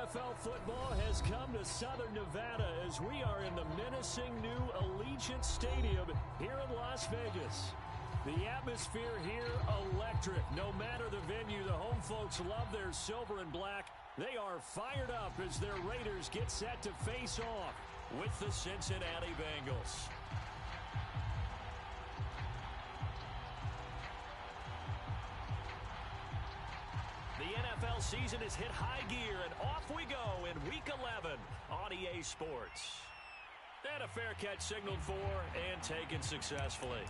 NFL football has come to Southern Nevada as we are in the menacing new Allegiant Stadium here in Las Vegas. The atmosphere here, electric. No matter the venue, the home folks love their silver and black. They are fired up as their Raiders get set to face off with the Cincinnati Bengals. The NFL season has hit high gear, and off we go in Week 11 on EA Sports. And a fair catch signaled for and taken successfully.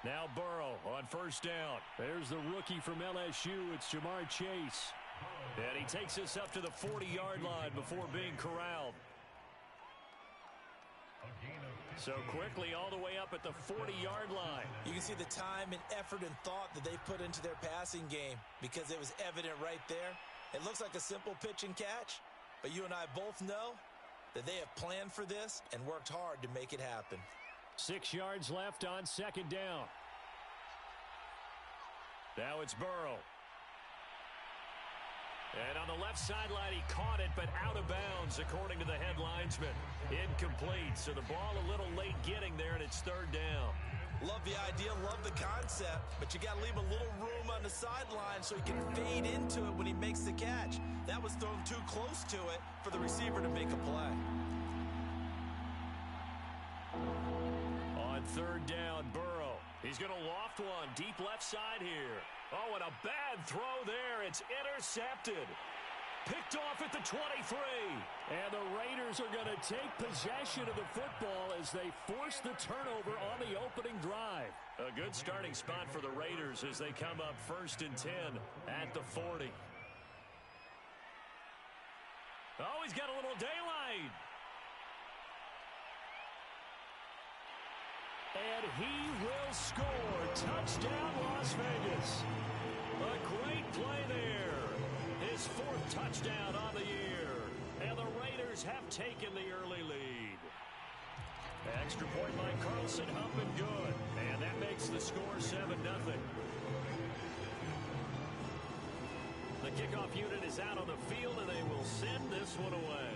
Now Burrow on first down. There's the rookie from LSU. It's Jamar Chase. And he takes us up to the 40-yard line before being corralled. So quickly all the way up at the 40-yard line. You can see the time and effort and thought that they put into their passing game because it was evident right there. It looks like a simple pitch and catch, but you and I both know that they have planned for this and worked hard to make it happen. 6 yards left on second down. Now it's Burrow. And on the left sideline, he caught it, but out of bounds, according to the head linesman. Incomplete, so the ball a little late getting there, and it's third down. Love the idea, love the concept, but you got to leave a little room on the sideline so he can fade into it when he makes the catch. That was thrown too close to it for the receiver to make a play. On third down, Burrow. He's going to loft one deep left side here. Oh, and a bad throw there. It's intercepted. Picked off at the 23. And the Raiders are going to take possession of the football as they force the turnover on the opening drive. A good starting spot for the Raiders as they come up 1st and 10 at the 40. Oh, he's got a little daylight. And he will score. Touchdown, Las Vegas. A great play there. His 4th touchdown on the year. And the Raiders have taken the early lead. Extra point by Carlson, up and good. And that makes the score 7-0. The kickoff unit is out on the field, and they will send this one away.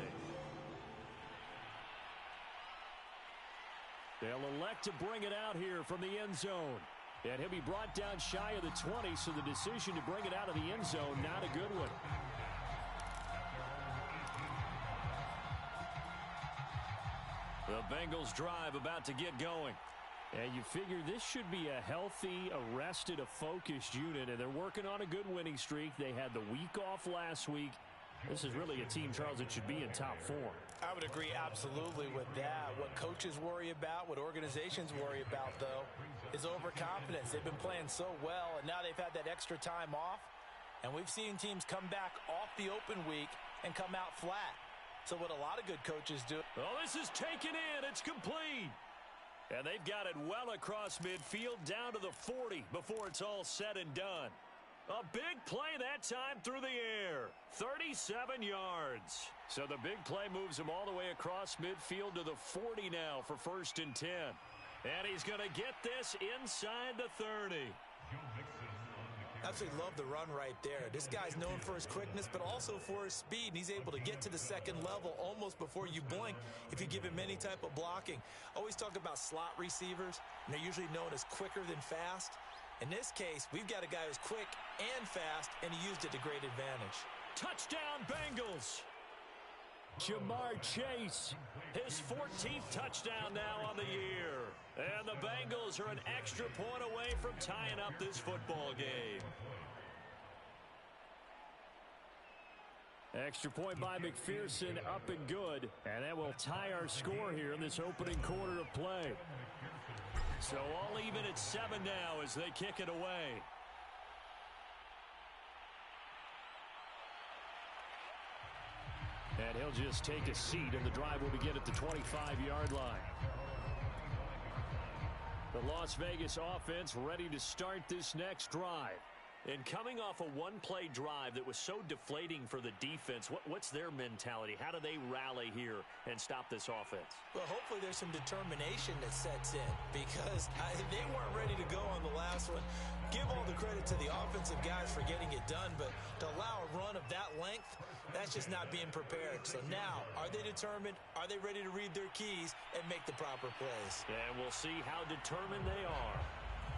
They'll elect to bring it out here from the end zone. And he'll be brought down shy of the 20, so the decision to bring it out of the end zone, not a good one. The Bengals drive about to get going. And you figure this should be a healthy, arrested, a focused unit, and they're working on a good winning streak. They had the week off last week. This is really a team, Charles, that should be in top form. I would agree absolutely with that. What coaches worry about, what organizations worry about, though, is overconfidence. They've been playing so well, and now they've had that extra time off. And we've seen teams come back off the open week and come out flat. So what a lot of good coaches do. Oh, this is taken in. It's complete. And they've got it well across midfield down to the 40 before it's all said and done. A big play that time through the air. 37 yards. So the big play moves him all the way across midfield to the 40 now for 1st and 10. And he's going to get this inside the 30. Absolutely love the run right there. This guy's known for his quickness, but also for his speed. And he's able to get to the second level almost before you blink if you give him any type of blocking. Always talk about slot receivers, and they're usually known as quicker than fast. In this case, we've got a guy who's quick and fast, and he used it to great advantage. Touchdown, Bengals. Jamar Chase, his 14th touchdown now on the year. And the Bengals are an extra point away from tying up this football game. Extra point by McPherson, up and good. And that will tie our score here in this opening quarter of play. So all even at 7 now as they kick it away. And he'll just take a seat, and the drive will begin at the 25-yard line. The Las Vegas offense ready to start this next drive. And coming off a one-play drive that was so deflating for the defense, what's their mentality? How do they rally here and stop this offense? Well, hopefully there's some determination that sets in because they weren't ready to go on the last one. Give all the credit to the offensive guys for getting it done, but to allow a run of that length, that's just not being prepared. So now, are they determined? Are they ready to read their keys and make the proper plays? And we'll see how determined they are.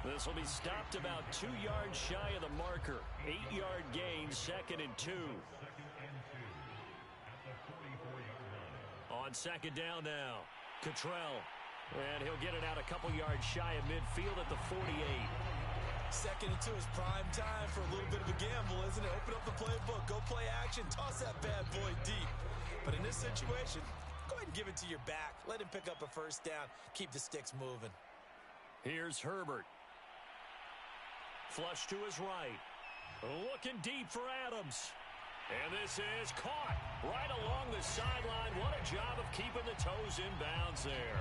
This will be stopped about 2 yards shy of the marker. 8-yard gain, 2nd and 2. On 2nd down now, Cottrell. And he'll get it out a couple yards shy of midfield at the 48. 2nd and 2 is prime time for a little bit of a gamble, isn't it? Open up the playbook, go play action, toss that bad boy deep. But in this situation, go ahead and give it to your back. Let him pick up a first down. Keep the sticks moving. Here's Herbert. Flush to his right. Looking deep for Adams. And this is caught right along the sideline. What a job of keeping the toes in bounds there.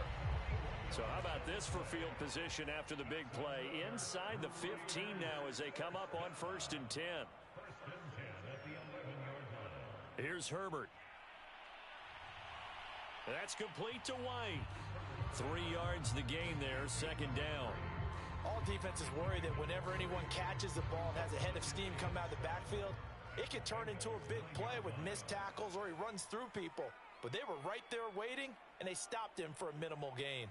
So how about this for field position after the big play? Inside the 15 now as they come up on 1st and 10. Here's Herbert. That's complete to White. 3 yards the gain there, 2nd down. All defenses worry that whenever anyone catches the ball and has a head of steam come out of the backfield, it can turn into a big play with missed tackles or he runs through people. But they were right there waiting, and they stopped him for a minimal gain.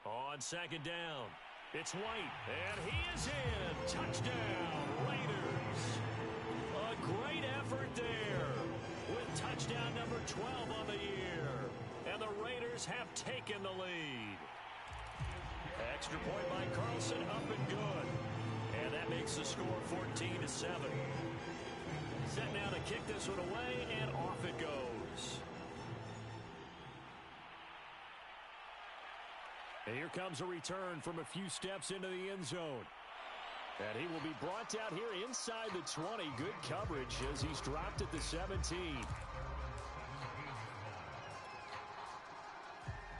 On 2nd down, it's White, and he is in. Touchdown, Raiders. A great effort there with touchdown number 12 on the year. And the Raiders have taken the lead. Extra point by Carlson, up and good. And that makes the score 14-7. Set now to kick this one away, and off it goes. And here comes a return from a few steps into the end zone. And he will be brought down here inside the 20. Good coverage as he's dropped at the 17.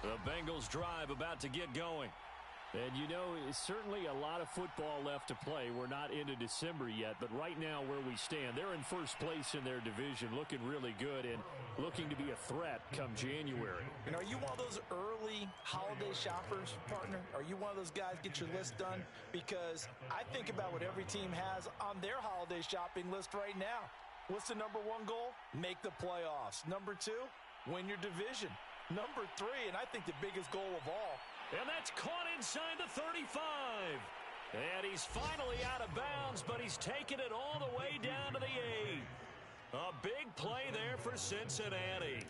The Bengals drive about to get going. And, you know, it's certainly a lot of football left to play. We're not into December yet, but right now where we stand, they're in first place in their division, looking really good and looking to be a threat come January. And are you one of those early holiday shoppers, partner? Are you one of those guys get your list done? Because I think about what every team has on their holiday shopping list right now. What's the number 1 goal? Make the playoffs. Number 2, win your division. Number 3, and I think the biggest goal of all, and that's caught inside the 35. And he's finally out of bounds, but he's taken it all the way down to the 8. A big play there for Cincinnati.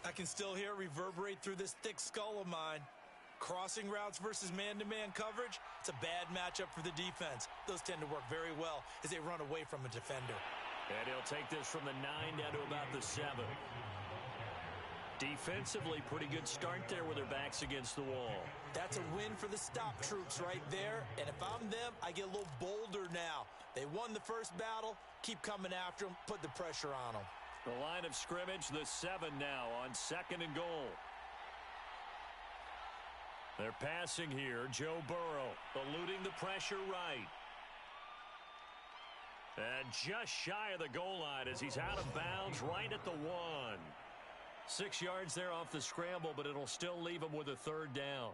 I can still hear it reverberate through this thick skull of mine. Crossing routes versus man-to-man coverage, it's a bad matchup for the defense. Those tend to work very well as they run away from a defender. And he'll take this from the 9 down to about the 7. Defensively, pretty good start there with their backs against the wall. That's a win for the stop troops right there. And if I'm them, I get a little bolder now. They won the first battle. Keep coming after them. Put the pressure on them. The line of scrimmage, the 7 now on 2nd and goal. They're passing here. Joe Burrow eluding the pressure right. And just shy of the goal line as he's out of bounds right at the 1. 6 yards there off the scramble, but it'll still leave him with a 3rd down.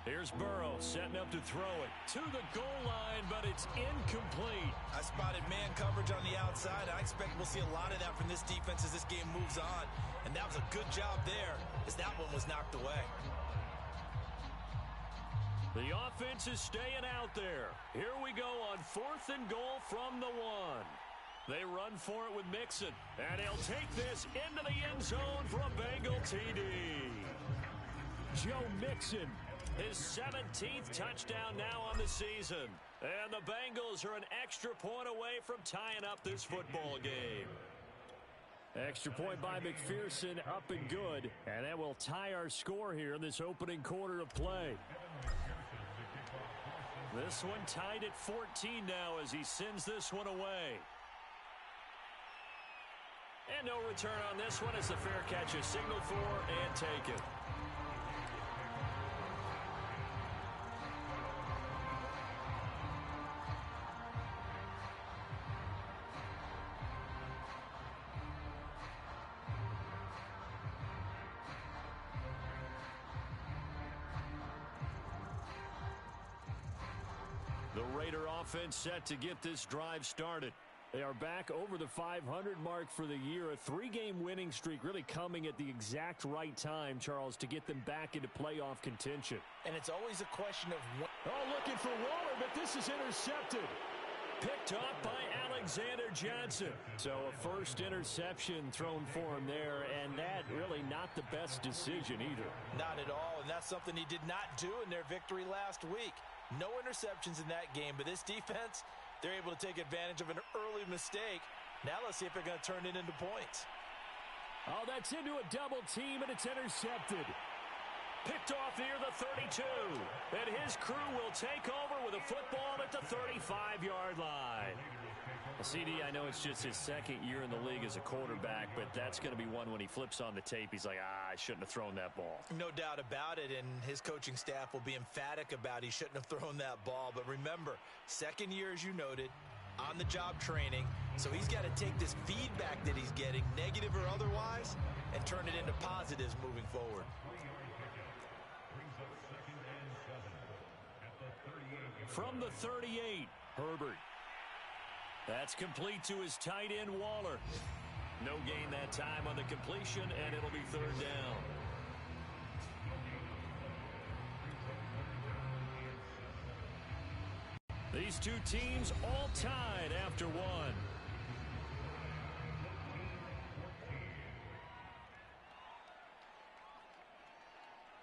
Here's Burrow setting up to throw it to the goal line, but it's incomplete. I spotted man coverage on the outside. I expect we'll see a lot of that from this defense as this game moves on. And that was a good job there as that one was knocked away. The offense is staying out there. Here we go on 4th and goal from the 1. They run for it with Mixon, and he'll take this into the end zone for a Bengal TD. Joe Mixon, his 17th touchdown now on the season. And the Bengals are an extra point away from tying up this football game. Extra point by McPherson, up and good. And that will tie our score here in this opening quarter of play. This one tied at 14 now as he sends this one away. And no return on this one as the fair catch is signaled for and taken. The Raider offense set to get this drive started. They are back over the 500 mark for the year. A 3-game winning streak really coming at the exact right time, Charles, to get them back into playoff contention. And it's always a question of when. Oh, looking for Waller, but this is intercepted. Picked off by Alexander Johnson. So a first interception thrown for him there, and that really not the best decision either. Not at all, and that's something he did not do in their victory last week. No interceptions in that game, but this defense, they're able to take advantage of an early mistake. Now let's see if they're going to turn it into points. Oh, that's into a double team, and it's intercepted. Picked off near the 32. And his crew will take over with a football at the 35-yard line. CD, I know it's just his second year in the league as a quarterback, but that's going to be one when he flips on the tape. He's like, I shouldn't have thrown that ball. No doubt about it, and his coaching staff will be emphatic about he shouldn't have thrown that ball. But remember, second year, as you noted, on-the-job training, so he's got to take this feedback that he's getting, negative or otherwise, and turn it into positives moving forward. From the 38, Herbert. That's complete to his tight end, Waller. No gain that time on the completion, and it'll be third down. These two teams all tied after one.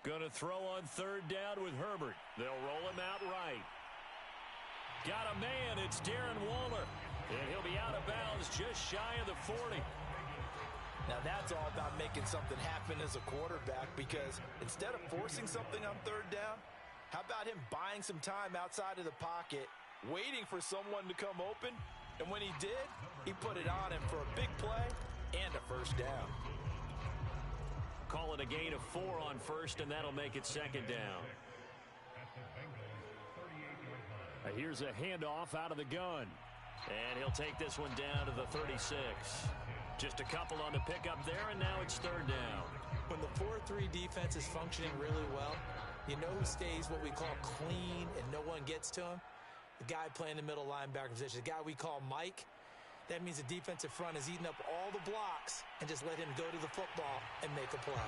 Gonna throw on third down with Herbert. They'll roll him out right. Got a man, it's Darren Waller. And he'll be out of bounds just shy of the 40. Now that's all about making something happen as a quarterback, because instead of forcing something on third down, how about him buying some time outside of the pocket, waiting for someone to come open, and when he did, he put it on him for a big play and a first down. Call it a gain of 4 on first, and that'll make it second down. Here's a handoff out of the gun. And he'll take this one down to the 36. Just a couple on the pickup there, and now it's third down. When the 4-3 defense is functioning really well, you know who stays what we call clean and no one gets to him? The guy playing the middle linebacker position, the guy we call Mike. That means the defensive front is eating up all the blocks and just let him go to the football and make a play.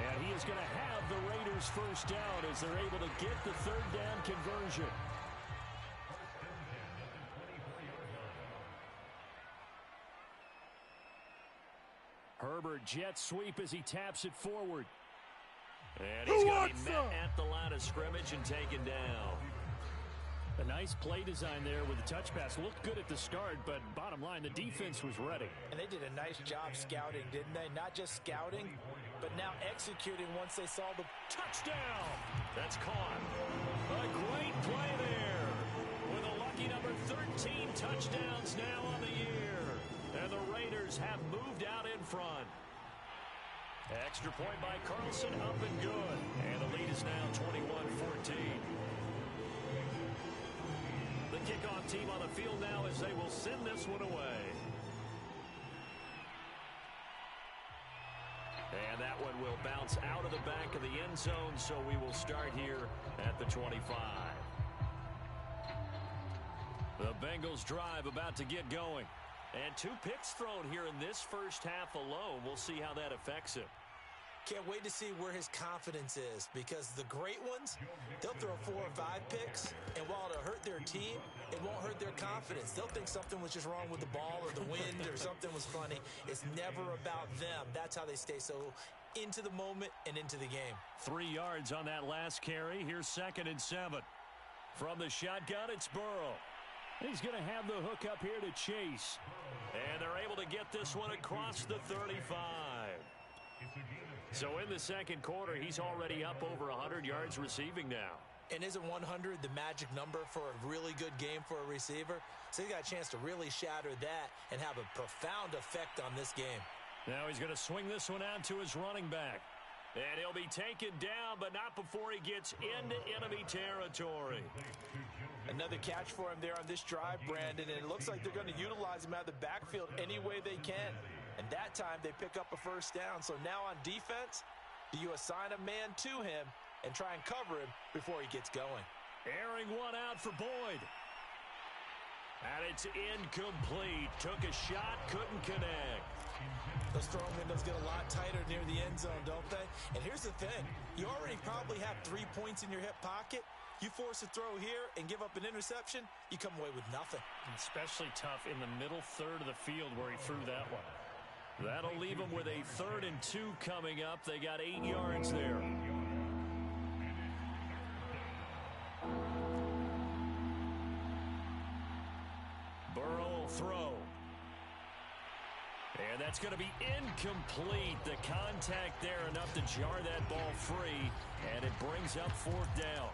And he is going to have the Raiders first down as they're able to get the third down conversion. Herbert jet sweep as he taps it forward. And he's going to be met at the line of scrimmage and taken down. A nice play design there with the touch pass. Looked good at the start, but bottom line, the defense was ready. And they did a nice job scouting, didn't they? Not just scouting, but now executing once they saw the touchdown. That's caught. A great play there. With a lucky number 13 touchdowns now on the year. And the Raiders have moved out in front. Extra point by Carlson, up and good. And the lead is now 21-14. The kickoff team on the field now as they will send this one away. And that one will bounce out of the back of the end zone, so we will start here at the 25. The Bengals drive about to get going. And 2 picks thrown here in this first half alone. We'll see how that affects him. Can't wait to see where his confidence is, because the great ones, they'll throw 4 or 5 picks, and while it'll hurt their team, it won't hurt their confidence. They'll think something was just wrong with the ball or the wind or something was funny. It's never about them. That's how they stay so into the moment and into the game. 3 yards on that last carry. Here's 2nd and 7. From the shotgun, it's Burrow. He's going to have the hook up here to Chase. And they're able to get this one across the 35. So in the second quarter, he's already up over 100 yards receiving now. And isn't 100 the magic number for a really good game for a receiver? So he got a chance to really shatter that and have a profound effect on this game. Now he's going to swing this one out to his running back. And he'll be taken down, but not before he gets into enemy territory. Another catch for him there on this drive, Brandon, and it looks like they're going to utilize him out of the backfield any way they can. And that time they pick up a first down. So now on defense, do you assign a man to him and try and cover him before he gets going? Airing one out for Boyd. And it's incomplete. Took a shot, couldn't connect. Those throwing windows get a lot tighter near the end zone, don't they? And here's the thing. You already probably have 3 points in your hip pocket. You force a throw here and give up an interception, you come away with nothing. Especially tough in the middle third of the field where he threw that one. That'll leave them with a 3rd and 2 coming up. They got 8 yards there. Burrow will throw. And that's going to be incomplete. The contact there enough to jar that ball free. And it brings up 4th down.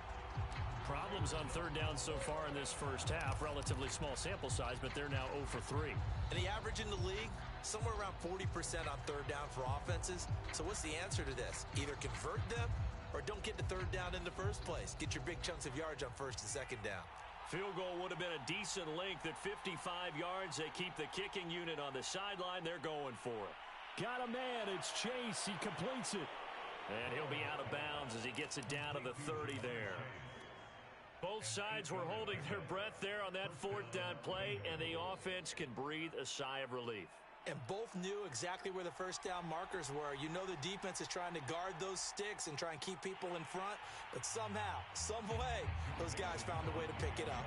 Problems on 3rd down so far in this first half. Relatively small sample size, but they're now 0 for 3. And the average in the league, somewhere around 40% on 3rd down for offenses. So what's the answer to this? Either convert them or don't get to 3rd down in the first place. Get your big chunks of yards on 1st and 2nd down. Field goal would have been a decent length at 55 yards. They keep the kicking unit on the sideline. They're going for it. Got a man. It's Chase. He completes it. And he'll be out of bounds as he gets it down to the 30 there. Both sides were holding their breath there on that 4th down play, and the offense can breathe a sigh of relief. And both knew exactly where the first down markers were. You know the defense is trying to guard those sticks and try and keep people in front, but somehow, some way, those guys found a way to pick it up.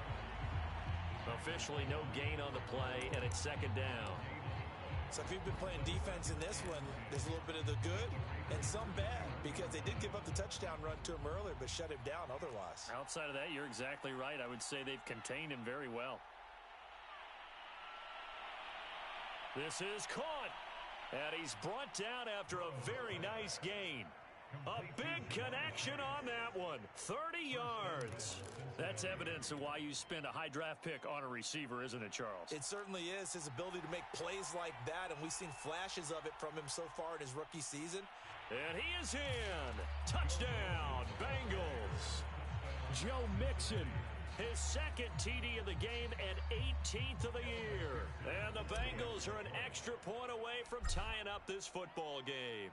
Officially no gain on the play, and it's 2nd down. So if you've been playing defense in this one, there's a little bit of the good and some bad, because they did give up the touchdown run to him earlier, but shut him down otherwise. Outside of that, you're exactly right. I would say they've contained him very well. This is caught, and he's brought down after a very nice gain. A big connection on that one. 30 yards. That's evidence of why you spend a high draft pick on a receiver, isn't it, Charles? It certainly is. His ability to make plays like that, and we've seen flashes of it from him so far in his rookie season. And he is in. Touchdown, Bengals. Joe Mixon, his 2nd TD of the game and 18th of the year. And the Bengals are an extra point away from tying up this football game.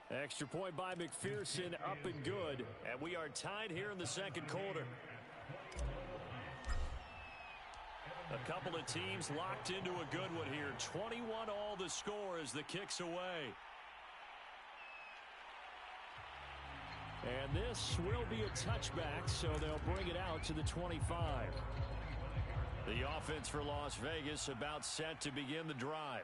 Extra point by McPherson, up and good. And we are tied here in the 2nd quarter. A couple of teams locked into a good one here. 21 all the score as the kick's away. And this will be a touchback, so they'll bring it out to the 25. The offense for Las Vegas about set to begin the drive.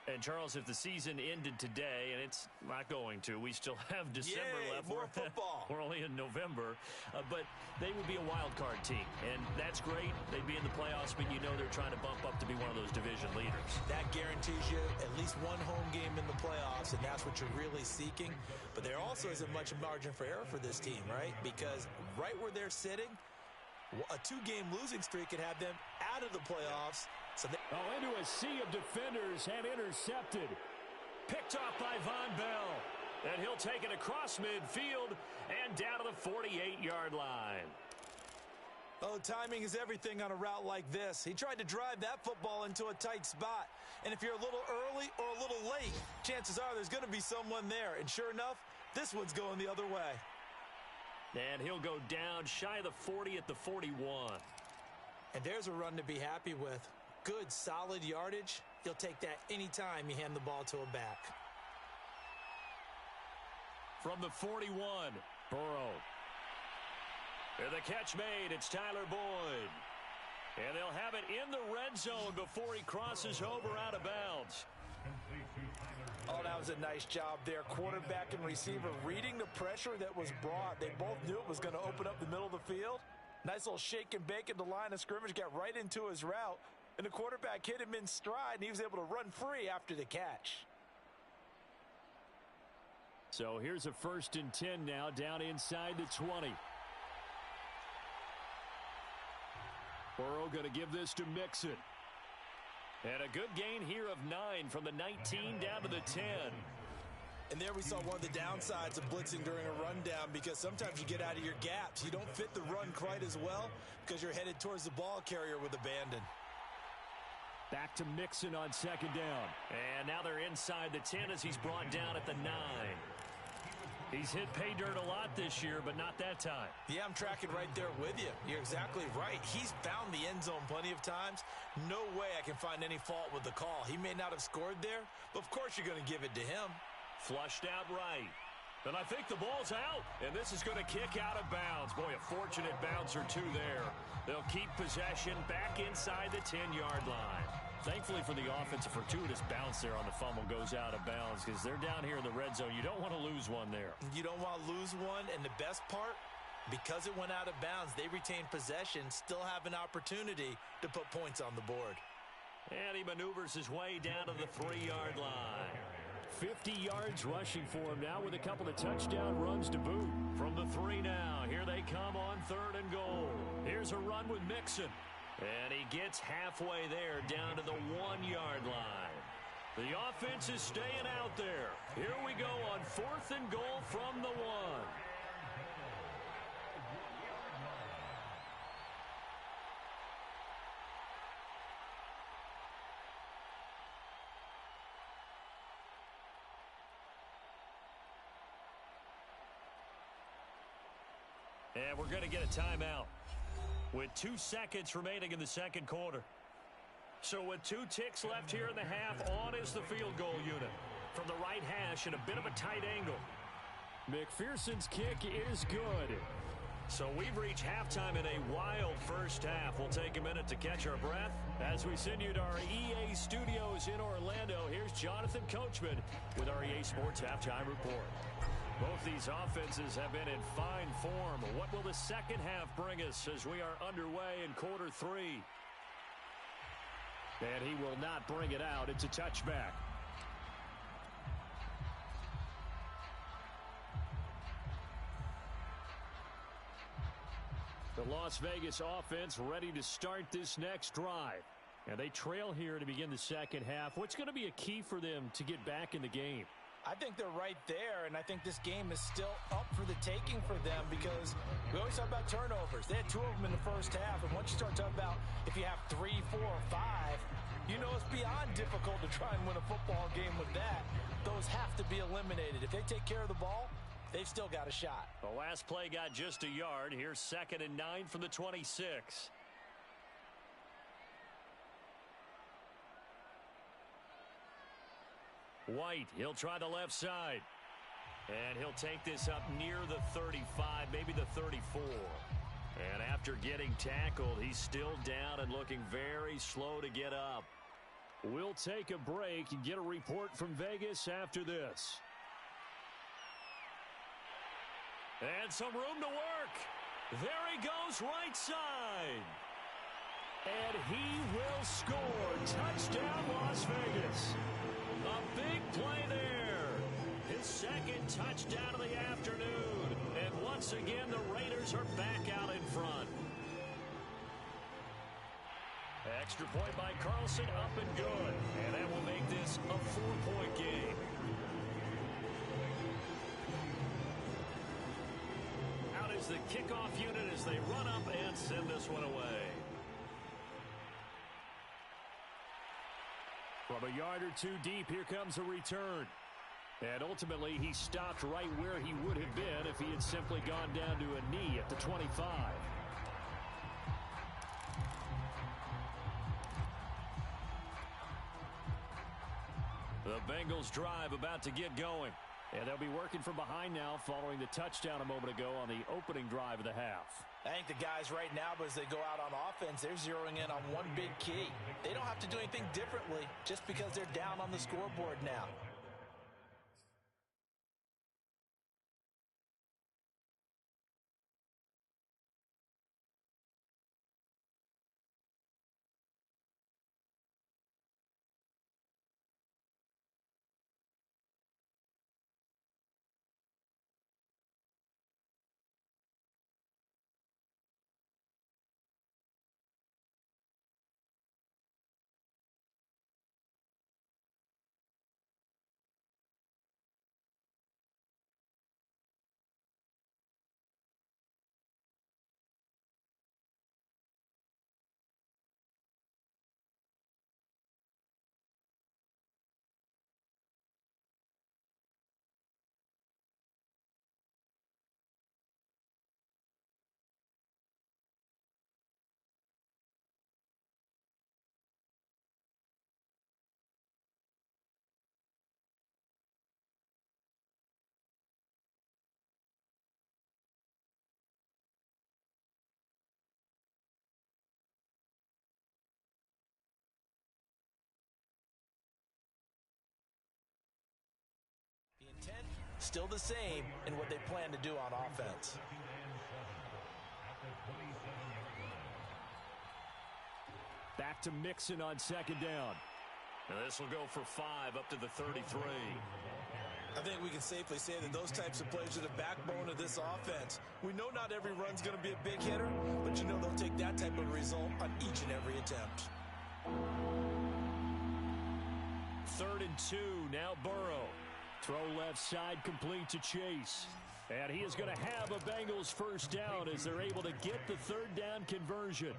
And, Charles, if the season ended today, and it's not going to, we still have December left. More football. We're only in November. But they would be a wild card team, and that's great. They'd be in the playoffs, but you know they're trying to bump up to be one of those division leaders. That guarantees you at least one home game in the playoffs, and that's what you're really seeking. But there also isn't much margin for error for this team, right? Because right where they're sitting, a 2-game losing streak could have them out of the playoffs. So into a sea of defenders and intercepted. Picked off by Von Bell. And he'll take it across midfield and down to the 48-yard line. Oh, timing is everything on a route like this. He tried to drive that football into a tight spot. And if you're a little early or a little late, chances are there's going to be someone there. And sure enough, this one's going the other way. And he'll go down shy of the 40 at the 41. And there's a run to be happy with. Good, solid yardage. You'll take that anytime you hand the ball to a back. From the 41, Burrow. And the catch made. It's Tyler Boyd. And they'll have it in the red zone before he crosses over out of bounds. Oh, that was a nice job there. Quarterback and receiver reading the pressure that was brought. They both knew it was going to open up the middle of the field. Nice little shake and bake at the line of scrimmage. Got right into his route. And the quarterback hit him in stride, and he was able to run free after the catch. So here's a 1st and 10 now, down inside the 20. Burrow going to give this to Mixon. And a good gain here of 9 from the 19 down to the 10. And there we saw one of the downsides of blitzing during a rundown, because sometimes you get out of your gaps. You don't fit the run quite as well because you're headed towards the ball carrier with abandon. Back to Mixon on second down. And now they're inside the 10 as he's brought down at the 9. He's hit pay dirt a lot this year, but not that time. Yeah, I'm tracking right there with you. You're exactly right. He's found the end zone plenty of times. No way I can find any fault with the call. He may not have scored there, but of course you're going to give it to him. Flushed out right. And I think the ball's out. And this is going to kick out of bounds. Boy, a fortunate bounce or two there. They'll keep possession back inside the 10-yard line. Thankfully for the offense, a fortuitous bounce there on the fumble goes out of bounds because they're down here in the red zone. You don't want to lose one there. You don't want to lose one, and the best part, because it went out of bounds, they retain possession, still have an opportunity to put points on the board. And he maneuvers his way down to the 3-yard line. 50 yards rushing for him now with a couple of touchdown runs to boot. From the 3 now, here they come on 3rd and goal. Here's a run with Mixon. And he gets halfway there down to the 1-yard line. The offense is staying out there. Here we go on 4th and goal from the 1. And we're going to get a timeout with 2 seconds remaining in the second quarter. So with 2 ticks left here in the half, on is the field goal unit. From the right hash at a bit of a tight angle. McPherson's kick is good. So we've reached halftime in a wild first half. We'll take a minute to catch our breath as we send you to our EA studios in Orlando. Here's Jonathan Coachman with our EA Sports Halftime Report. Both these offenses have been in fine form. What will the second half bring us as we are underway in quarter 3? And he will not bring it out. It's a touchback. The Las Vegas offense ready to start this next drive. And they trail here to begin the second half. What's going to be a key for them to get back in the game? I think they're right there, and I think this game is still up for the taking for them because we always talk about turnovers. They had 2 of them in the first half, and once you start talking about if you have 3, 4, or 5, you know it's beyond difficult to try and win a football game with that. Those have to be eliminated. If they take care of the ball, they've still got a shot. The last play got just a yard. Here's 2nd and 9 from the 26. White, he'll try the left side. And he'll take this up near the 35, maybe the 34. And after getting tackled, he's still down and looking very slow to get up. We'll take a break and get a report from Vegas after this. And some room to work. There he goes, right side. And he will score. Touchdown, Las Vegas. A big play there. His 2nd touchdown of the afternoon. And once again, the Raiders are back out in front. Extra point by Carlson, up and good. And that will make this a 4-point game. Out is the kickoff unit as they run up and send this one away. From a yard or 2 deep, here comes a return. And ultimately, he stopped right where he would have been if he had simply gone down to a knee at the 25. The Bengals drive about to get going. And they'll be working from behind now following the touchdown a moment ago on the opening drive of the half. I think the guys right now, as they go out on offense, they're zeroing in on one big key. They don't have to do anything differently just because they're down on the scoreboard now. still the same in what they plan to do on offense. Back to Mixon on second down. And this will go for 5 up to the 33. I think we can safely say that those types of plays are the backbone of this offense. We know not every run's going to be a big hitter, but you know they'll take that type of result on each and every attempt. 3rd and 2, now Burrow. Throw left side complete to Chase. And he is going to have a Bengals first down as they're able to get the 3rd down conversion.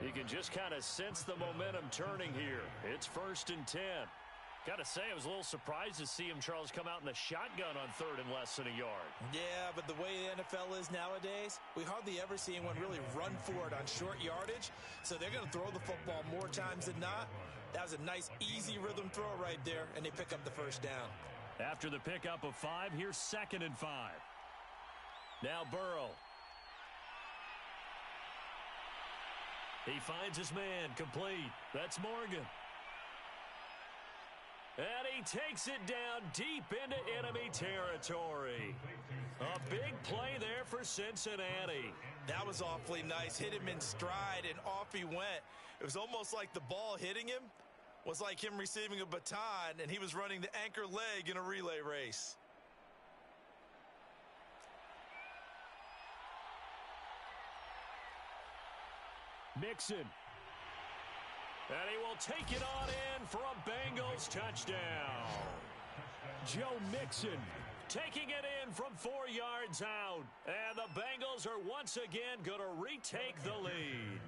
You can just kind of sense the momentum turning here. It's 1st and 10. Got to say, I was a little surprised to see him, Charles, come out in the shotgun on 3rd and less than a yard. Yeah, but the way the NFL is nowadays, we hardly ever see anyone really run for it on short yardage. So they're going to throw the football more times than not. That was a nice, easy rhythm throw right there, and they pick up the first down. After the pickup of 5, here's 2nd and 5. Now Burrow. He finds his man, complete. That's Morgan. And he takes it down deep into enemy territory. A big play there for Cincinnati. That was awfully nice. Hit him in stride, and off he went. It was almost like the ball hitting him was like him receiving a baton, and he was running the anchor leg in a relay race. Mixon. And he will take it on in for a Bengals touchdown. Joe Mixon taking it in from 4 yards out. And the Bengals are once again going to retake the lead.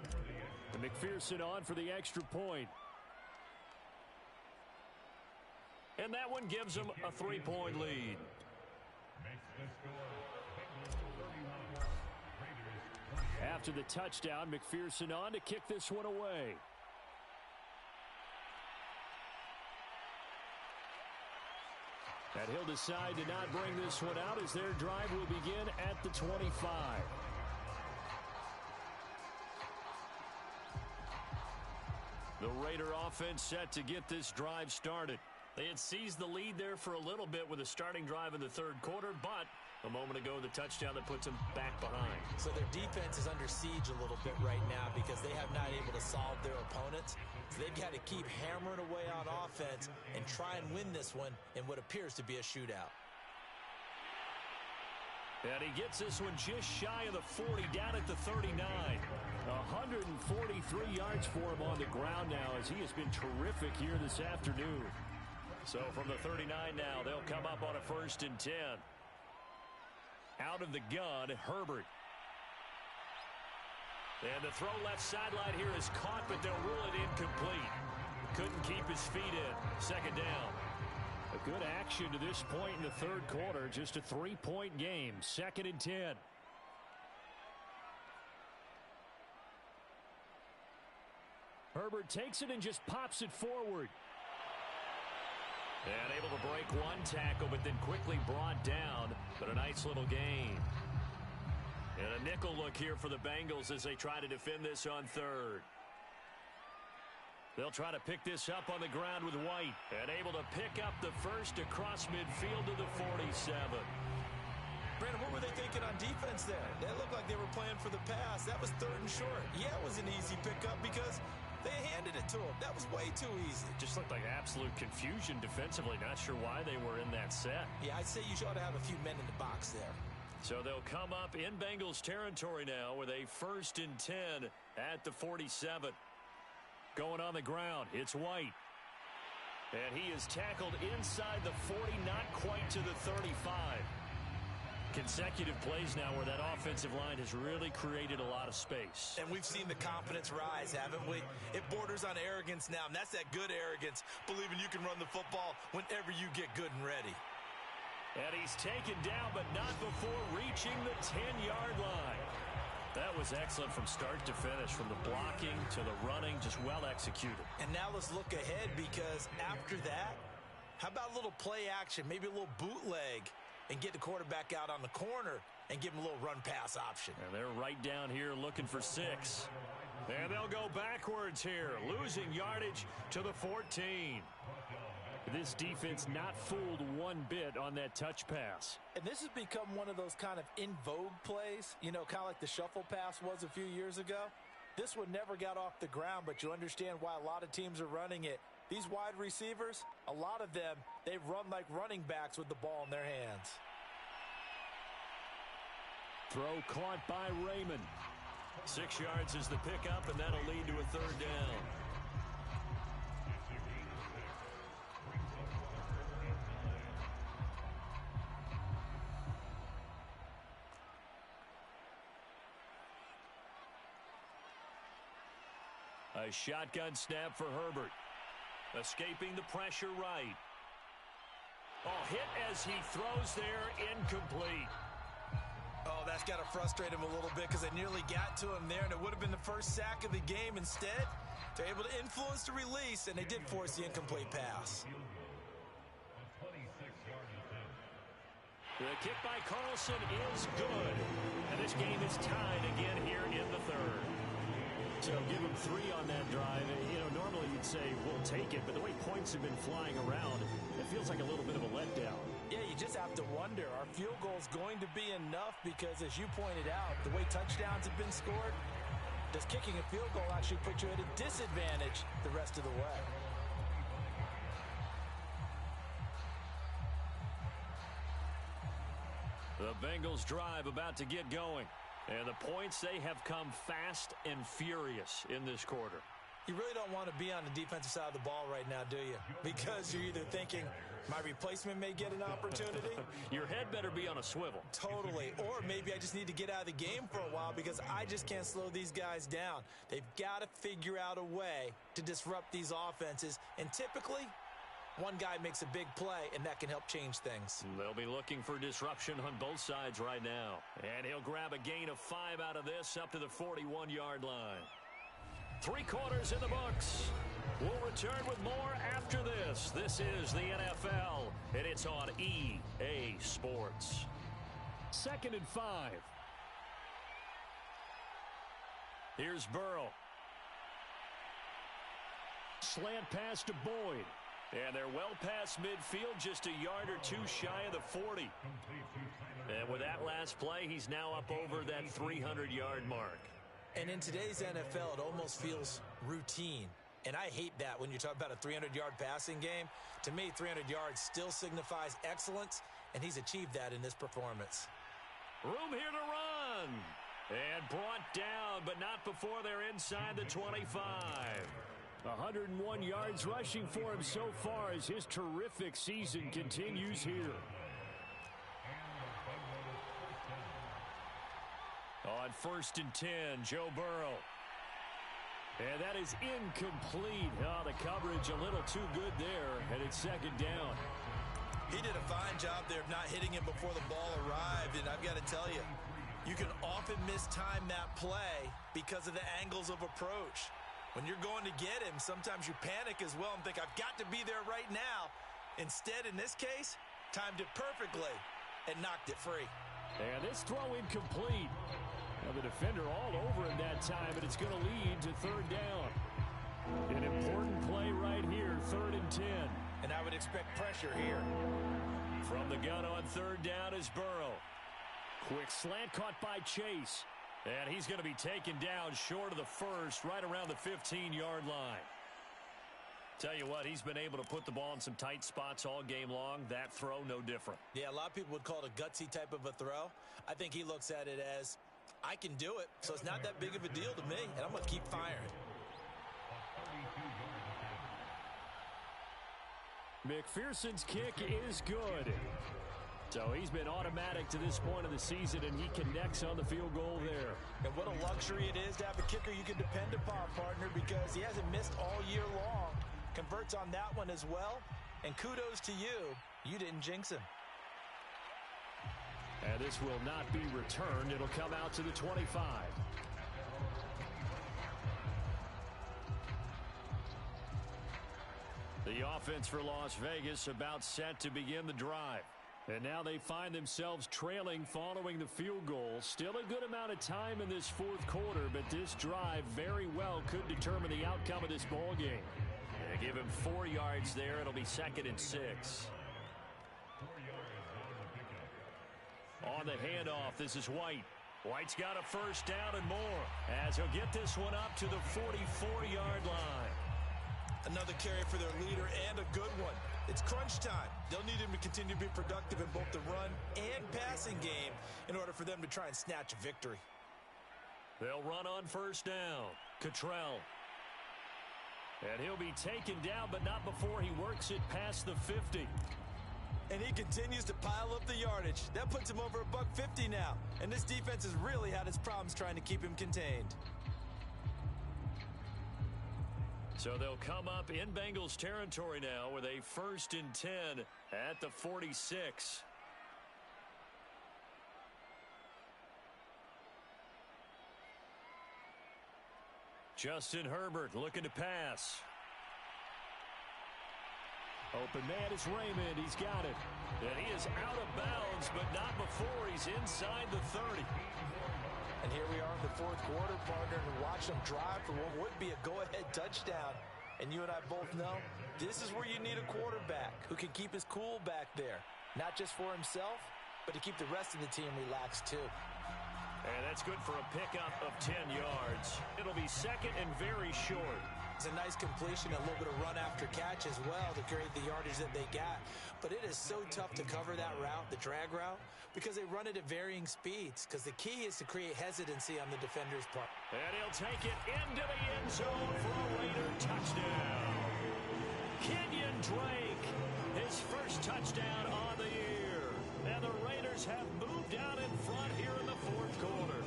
And McPherson on for the extra point. And that one gives them a 3-point lead. After the touchdown, McPherson on to kick this one away. And he'll decide to not bring this one out as their drive will begin at the 25. The Raider offense set to get this drive started. They had seized the lead there for a little bit with a starting drive in the 3rd quarter, but a moment ago, the touchdown that puts them back behind. So their defense is under siege a little bit right now because they have not able to solve their opponents. So they've got to keep hammering away on offense and try and win this one in what appears to be a shootout. And he gets this one just shy of the 40, down at the 39. 143 yards for him on the ground now as he has been terrific here this afternoon. So from the 39 now, they'll come up on a 1st and 10. Out of the gun, Herbert. And the throw left sideline here is caught, but they'll rule it incomplete. Couldn't keep his feet in. 2nd down. A good action to this point in the 3rd quarter. Just a 3-point game. 2nd and 10. Herbert takes it and just pops it forward. And able to break one tackle, but then quickly brought down. But a nice little gain. And a nickel look here for the Bengals as they try to defend this on 3rd. They'll try to pick this up on the ground with White. And able to pick up the first across midfield to the 47. Brandon, what were they thinking on defense there? They looked like they were playing for the pass. That was 3rd and short. Yeah, it was an easy pickup because they handed it to him. That was way too easy. Just looked like absolute confusion defensively. Not sure why they were in that set. Yeah, I'd say you ought to have a few men in the box there. So they'll come up in Bengals territory now with a 1st and 10 at the 47. Going on the ground, it's White. And he is tackled inside the 40, not quite to the 35. Consecutive plays now where that offensive line has really created a lot of space. And we've seen the confidence rise, haven't we? It borders on arrogance now, and that's that good arrogance, believing you can run the football whenever you get good and ready. And he's taken down, but not before reaching the 10-yard line. That was excellent from start to finish, from the blocking to the running, just well executed. And now let's look ahead, because after that, how about a little play action, maybe a little bootleg, and get the quarterback out on the corner and give him a little run-pass option. And they're right down here looking for 6. And they'll go backwards here, losing yardage to the 14. this defense not fooled one bit on that touch pass. And this has become one of those kind of in vogue plays, you know, kind of like the shuffle pass was a few years ago. This one never got off the ground, but you understand why a lot of teams are running it. These wide receivers, a lot of them, they run like running backs with the ball in their hands. Throw caught by Raymond. 6 yards is the pickup, and that'll lead to a third down. A shotgun snap for Herbert. Escaping the pressure right. Oh, hit as he throws there, incomplete. Oh, that's got to frustrate him a little bit because they nearly got to him there, and it would have been the first sack of the game. Instead, they're able to influence the release, and they did force the incomplete pass. The kick by Carlson is good. And this game is tied again here in the third. So give him 3 on that drive. You know, normally you'd say, we'll take it, but the way points have been flying around, it feels like a little bit of a letdown. Yeah, you just have to wonder, are field goals going to be enough? Because as you pointed out, the way touchdowns have been scored, does kicking a field goal actually put you at a disadvantage the rest of the way? The Bengals drive about to get going. And the points, they have come fast and furious in this quarter. You really don't want to be on the defensive side of the ball right now, do you? Because you're either thinking, my replacement may get an opportunity. Your head better be on a swivel. Totally. Or maybe I just need to get out of the game for a while because I just can't slow these guys down. They've got to figure out a way to disrupt these offenses. And typically, one guy makes a big play, and that can help change things. They'll be looking for disruption on both sides right now. And he'll grab a gain of 5 out of this up to the 41-yard line. 3 quarters in the books. We'll return with more after this. This is the NFL, and it's on EA Sports. 2nd and 5. Here's Burrow. Slant pass to Boyd. And they're well past midfield, just a yard or 2 shy of the 40. And with that last play, he's now up over that 300-yard mark. And in today's NFL, it almost feels routine. And I hate that when you talk about a 300-yard passing game. To me, 300 yards still signifies excellence, and he's achieved that in this performance. Room here to run. And brought down, but not before they're inside the 25. 101 yards rushing for him so far as his terrific season continues here. On 1st and 10, Joe Burrow. And that is incomplete. Oh, the coverage a little too good there, and it's 2nd down. He did a fine job there of not hitting him before the ball arrived, and I've got to tell you, you can often mistime that play because of the angles of approach. When you're going to get him, sometimes you panic as well and think, I've got to be there right now. Instead, in this case, timed it perfectly and knocked it free. And this throw incomplete. Now the defender all over him that time, and it's going to lead to 3rd down. An important play right here, 3rd and 10. And I would expect pressure here. From the gun on 3rd down is Burrow. Quick slant caught by Chase. And he's going to be taken down short of the first, right around the 15-yard line. Tell you what, he's been able to put the ball in some tight spots all game long. That throw, no different. Yeah, a lot of people would call it a gutsy type of a throw. I think he looks at it as, I can do it, so it's not that big of a deal to me, and I'm going to keep firing. McPherson's kick is good. So he's been automatic to this point of the season, and he connects on the field goal there. And what a luxury it is to have a kicker you can depend upon, partner, because he hasn't missed all year long. Converts on that one as well. And kudos to you. You didn't jinx him. And this will not be returned. It'll come out to the 25. The offense for Las Vegas about set to begin the drive. And now they find themselves trailing following the field goal. Still a good amount of time in this 4th quarter, but this drive very well could determine the outcome of this ball game. They give him 4 yards there. It'll be 2nd and 6. On the handoff, this is White. White's got a first down and more as he'll get this one up to the 44-yard line. Another carry for their leader and a good one. It's crunch time. They'll need him to continue to be productive in both the run and passing game in order for them to try and snatch a victory. They'll run on first down. Cottrell. And he'll be taken down, but not before he works it past the 50. And he continues to pile up the yardage. That puts him over $150 now. And this defense has really had its problems trying to keep him contained. So they'll come up in Bengals territory now with a 1st and 10 at the 46. Justin Herbert looking to pass. Open man is Raymond. He's got it. And he is out of bounds, but not before he's inside the 30. And here we are in the 4th quarter, partner, and watch them drive for what would be a go-ahead touchdown. And you and I both know this is where you need a quarterback who can keep his cool back there. Not just for himself, but to keep the rest of the team relaxed too. And that's good for a pickup of 10 yards. It'll be 2nd and very short. It's a nice completion, a little bit of run after catch as well to create the yardage that they got. But it is so tough to cover that route, the drag route, because they run it at varying speeds. Because the key is to create hesitancy on the defender's part. And he'll take it into the end zone for a Raider touchdown. Kenyon Drake, his first touchdown on the year. And the Raiders have moved out in front here in the 4th quarter.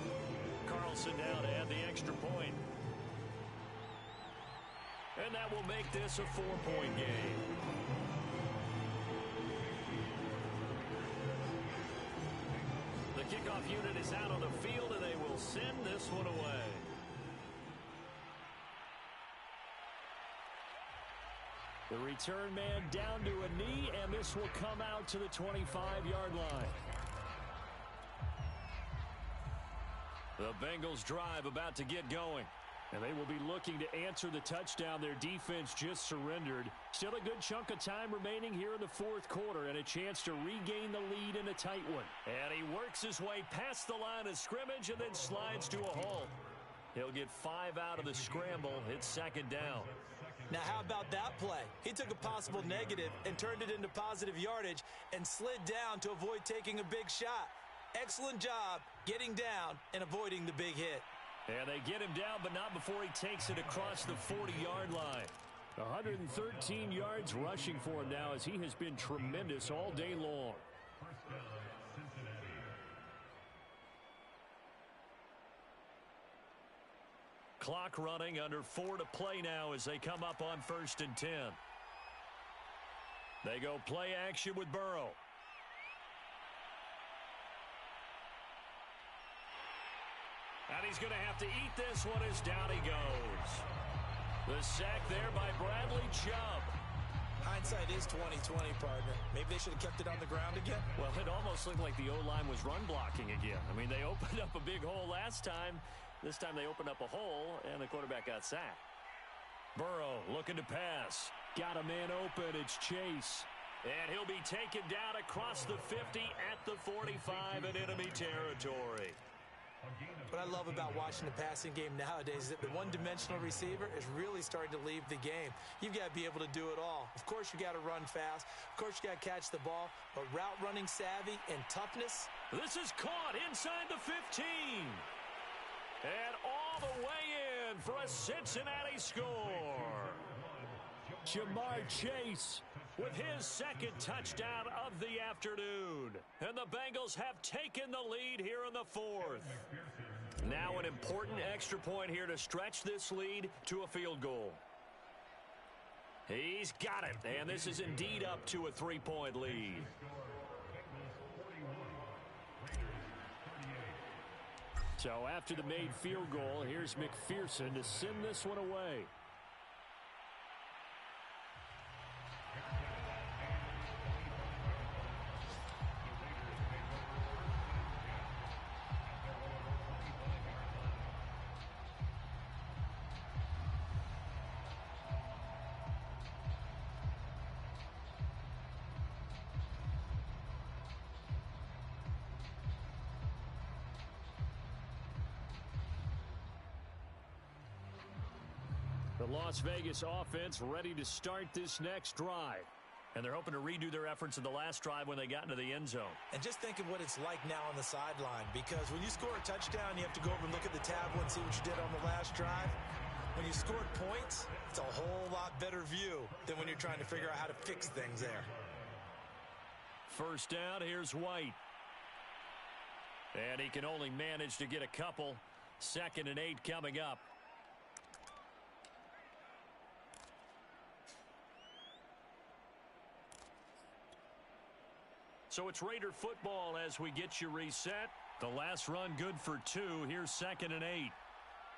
Carlson now to add the extra point. And that will make this a 4-point game. The kickoff unit is out on the field, and they will send this one away. The return man down to a knee, and this will come out to the 25-yard line. The Bengals drive about to get going. And they will be looking to answer the touchdown their defense just surrendered. Still a good chunk of time remaining here in the 4th quarter and a chance to regain the lead in a tight one. And he works his way past the line of scrimmage and then slides to a halt. He'll get 5 out of the scramble. It's 2nd down. Now, how about that play? He took a possible negative and turned it into positive yardage and slid down to avoid taking a big shot. Excellent job getting down and avoiding the big hit. And they get him down, but not before he takes it across the 40-yard line. 113 yards rushing for him now as he has been tremendous all day long. Clock running, under 4 to play now as they come up on 1st and 10. They go play action with Burrow. And he's going to have to eat this one as down he goes. The sack there by Bradley Chubb. Hindsight is 20/20, partner. Maybe they should have kept it on the ground again. Well, it almost looked like the O-line was run blocking again. I mean, they opened up a big hole last time. This time they opened up a hole, and the quarterback got sacked. Burrow looking to pass. Got a man open. It's Chase. And he'll be taken down across the 50 at the 45 in enemy territory. What I love about watching the passing game nowadays is that the one-dimensional receiver is really starting to leave the game. You've got to be able to do it all. Of course, you got to run fast. Of course, you got to catch the ball. But route running savvy and toughness. This is caught inside the 15. And all the way in for a Cincinnati score. Jamar Chase with his 2nd touchdown of the afternoon. And the Bengals have taken the lead here in the 4th. Now an important extra point here to stretch this lead to a field goal. He's got it, and this is indeed up to a 3-point lead. So after the made field goal, here's McPherson to send this one away. Las Vegas offense ready to start this next drive. And they're hoping to redo their efforts in the last drive when they got into the end zone. And just think of what it's like now on the sideline, because when you score a touchdown, you have to go over and look at the tablet and see what you did on the last drive. When you scored points, it's a whole lot better view than when you're trying to figure out how to fix things there. First down, here's White. And he can only manage to get a couple. 2nd and 8 coming up. So it's Raider football as we get you reset. The last run good for 2. Here's 2nd and 8.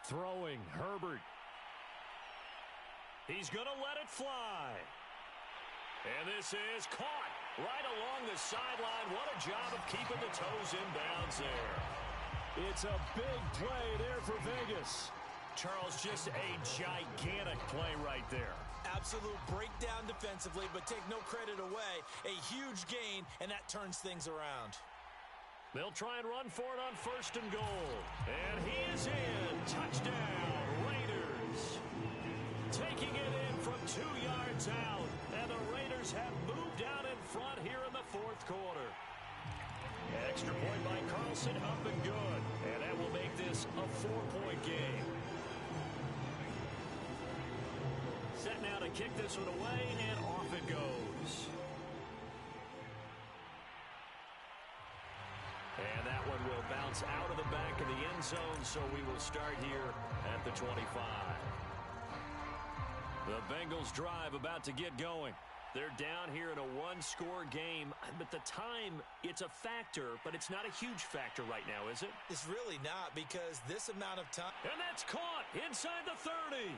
Throwing, Herbert. He's going to let it fly. And this is caught right along the sideline. What a job of keeping the toes in bounds there. It's a big play there for Vegas. Charles, just a gigantic play right there. Absolute breakdown defensively, but take no credit away. A huge gain, and that turns things around. They'll try and run for it on 1st and goal. And he is in. Touchdown, Raiders. Taking it in from 2 yards out. And the Raiders have moved out in front here in the 4th quarter. Extra point by Carlson, up and good. And that will make this a 4-point game. Set now to kick this one away, and off it goes. And that one will bounce out of the back of the end zone, so we will start here at the 25. The Bengals drive about to get going. They're down here in a 1-score game. But the time, it's a factor, but it's not a huge factor right now, is it? It's really not, because this amount of time. And that's caught inside the 30.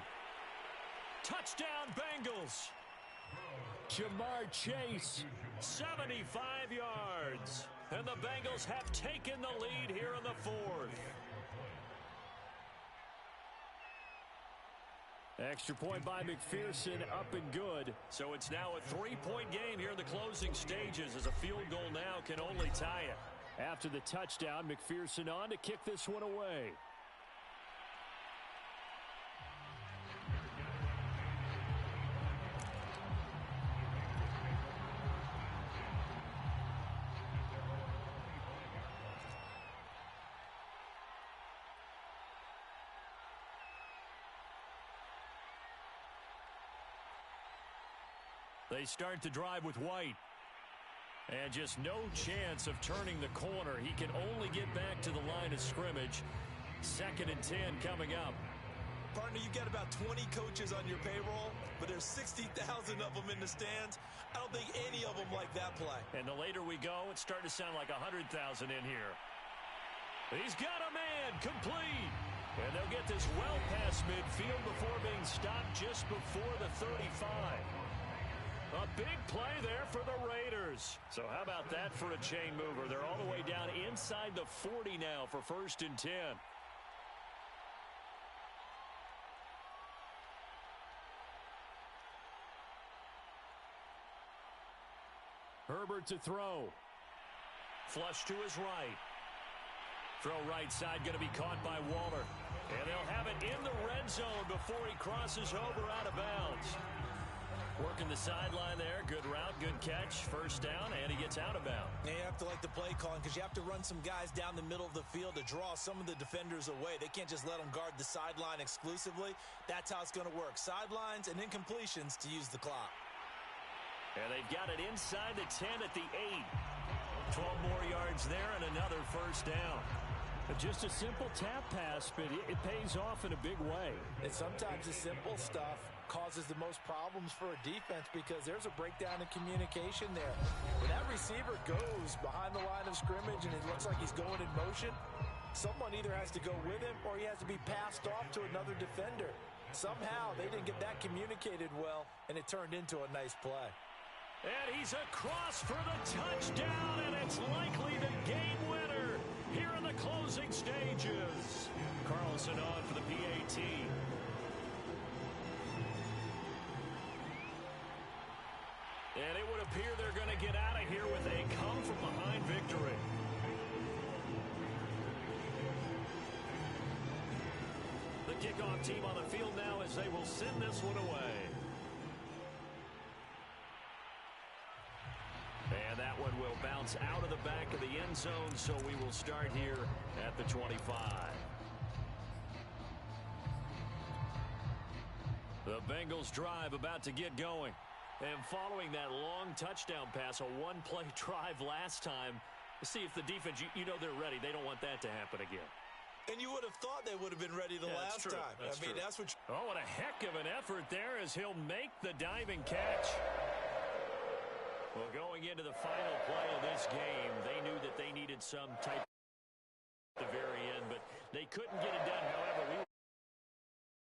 Touchdown, Bengals. Jamar Chase, 75 yards. And the Bengals have taken the lead here in the 4th. Extra point by McPherson, up and good. So it's now a 3-point game here in the closing stages, as a field goal now can only tie it. After the touchdown, McPherson on to kick this one away. They start the drive with White. And just no chance of turning the corner. He can only get back to the line of scrimmage. 2nd and 10 coming up. Partner, you've got about 20 coaches on your payroll, but there's 60,000 of them in the stands. I don't think any of them like that play. And the later we go, it's starting to sound like 100,000 in here. He's got a man, complete. And they'll get this well past midfield before being stopped just before the 35. A big play there for the Raiders. So how about that for a chain mover? They're all the way down inside the 40 now for 1st and 10. Herbert to throw. Flush to his right. Throw right side going to be caught by Waller. And they'll have it in the red zone before he crosses over out of bounds. Working the sideline there. Good route, good catch. 1st down, and he gets out of bounds. And you have to like the play calling, because you have to run some guys down the middle of the field to draw some of the defenders away. They can't just let them guard the sideline exclusively. That's how it's going to work. Sidelines and incompletions to use the clock. And they've got it inside the 10 at the 8. 12 more yards there and another 1st down. Just a simple tap pass, but it pays off in a big way. And sometimes the simple stuff causes the most problems for a defense, because there's a breakdown in communication there. When that receiver goes behind the line of scrimmage and it looks like he's going in motion, someone either has to go with him or he has to be passed off to another defender. Somehow they didn't get that communicated well, and it turned into a nice play. And he's across for the touchdown, and it's likely the game winner here in the closing stages. Carlson on for the PAT. And it would appear they're going to get out of here with a come-from-behind victory. The kickoff team on the field now as they will send this one away. And that one will bounce out of the back of the end zone, so we will start here at the 25. The Bengals drive about to get going. And following that long touchdown pass, a one-play drive last time, see if the defense, you know they're ready. They don't want that to happen again. And you would have thought they would have been ready the last time. That's what. Oh, what a heck of an effort there as he'll make the diving catch. Well, going into the final play of this game, they knew that they needed some type at the very end, but they couldn't get it done. However, we